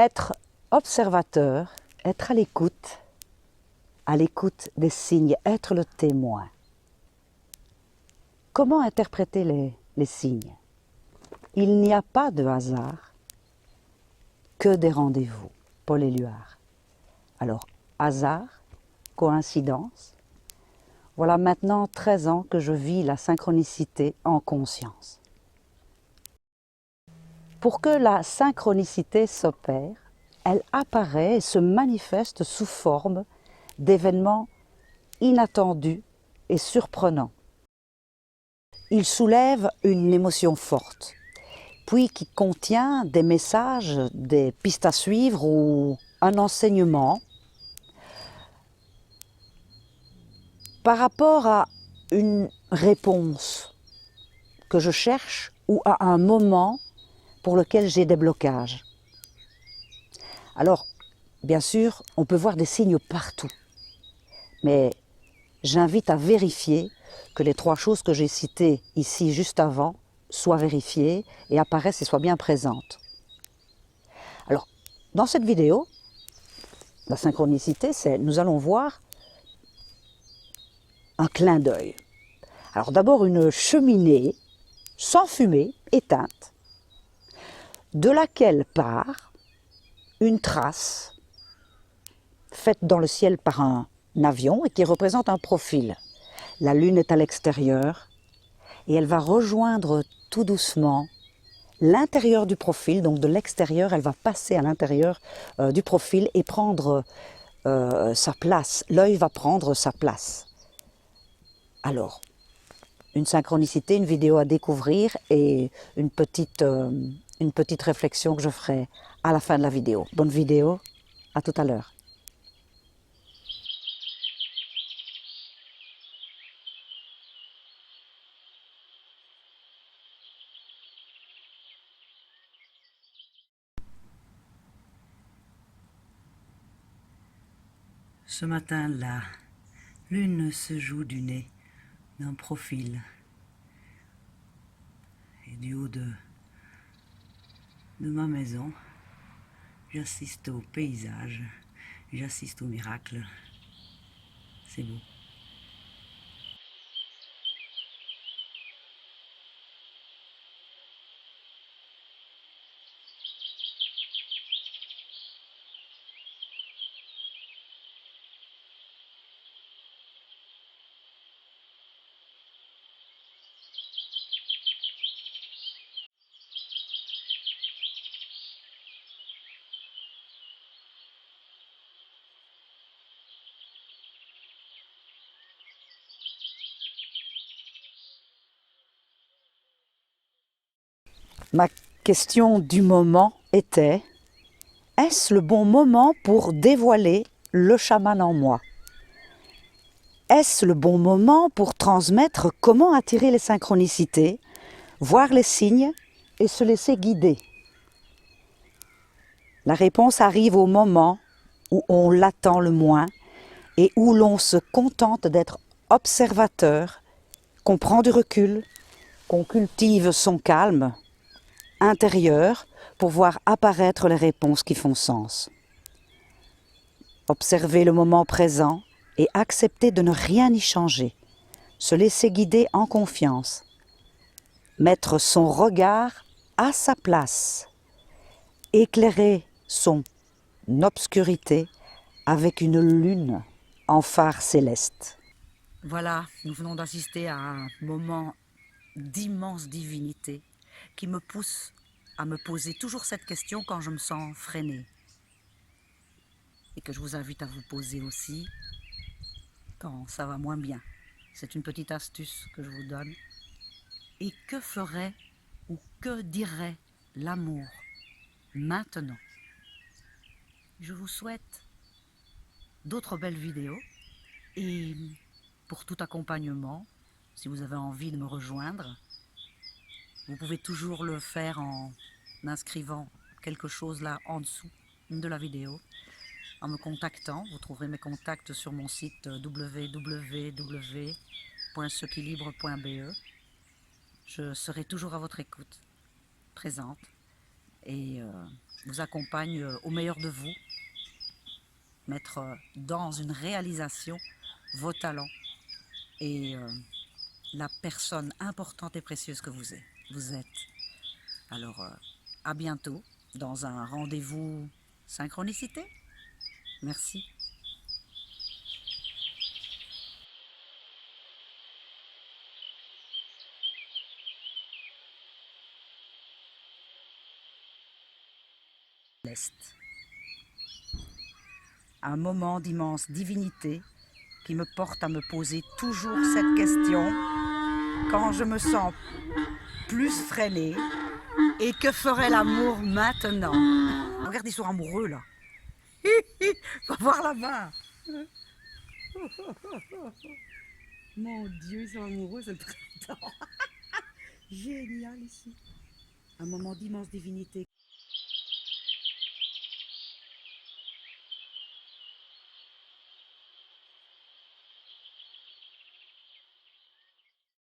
Être observateur, être à l'écoute des signes, être le témoin. Comment interpréter les signes? Il n'y a pas de hasard, que des rendez-vous. Paul Éluard. Alors, hasard, coïncidence, voilà maintenant 13 ans que je vis la synchronicité en conscience. Pour que la synchronicité s'opère, elle apparaît et se manifeste sous forme d'événements inattendus et surprenants. Il soulève une émotion forte, puis qui contient des messages, des pistes à suivre ou un enseignement par rapport à une réponse que je cherche ou à un moment pour lequel j'ai des blocages. Alors, bien sûr, on peut voir des signes partout, mais j'invite à vérifier que les 3 choses que j'ai citées ici juste avant soient vérifiées et apparaissent et soient bien présentes. Alors, dans cette vidéo, la synchronicité, nous allons voir un clin d'œil. Alors d'abord une cheminée sans fumée, éteinte, de laquelle part une trace faite dans le ciel par un avion et qui représente un profil. La lune est à l'extérieur et elle va rejoindre tout doucement l'intérieur du profil, donc de l'extérieur, elle va passer à l'intérieur du profil et prendre sa place. L'œil va prendre sa place. Alors, une synchronicité, une vidéo à découvrir et une petite réflexion que je ferai à la fin de la vidéo. Bonne vidéo, à tout à l'heure. Ce matin, la lune se joue du nez d'un profil. Et du haut de ma maison, j'assiste au paysage, j'assiste au miracle. C'est beau. Ma question du moment était: est-ce le bon moment pour dévoiler le chaman en moi? Est-ce le bon moment pour transmettre comment attirer les synchronicités, voir les signes et se laisser guider? La réponse arrive au moment où on l'attend le moins et où l'on se contente d'être observateur, qu'on prend du recul, qu'on cultive son calme intérieur pour voir apparaître les réponses qui font sens. Observer le moment présent et accepter de ne rien y changer, se laisser guider en confiance, mettre son regard à sa place, éclairer son obscurité avec une lune en phare céleste. Voilà, nous venons d'assister à un moment d'immense divinité qui me pousse à me poser toujours cette question quand je me sens freinée. Et que je vous invite à vous poser aussi quand ça va moins bien. C'est une petite astuce que je vous donne. Et que ferait ou que dirait l'amour maintenant? Je vous souhaite d'autres belles vidéos et pour tout accompagnement, si vous avez envie de me rejoindre, vous pouvez toujours le faire en inscrivant quelque chose là en dessous de la vidéo, en me contactant. Vous trouverez mes contacts sur mon site www.cequilibre.be. Je serai toujours à votre écoute, présente, et vous accompagne au meilleur de vous, mettre dans une réalisation vos talents et la personne importante et précieuse que vous êtes. Alors, à bientôt dans un rendez-vous synchronicité. Merci. L'Est. Un moment d'immense divinité qui me porte à me poser toujours cette question quand je me sens plus freinée. Et que ferait l'amour maintenant? Regarde, ils sont amoureux là. Va voir là-bas. Mon Dieu, ils sont amoureux, c'est le printemps. Génial ici. Un moment d'immense divinité.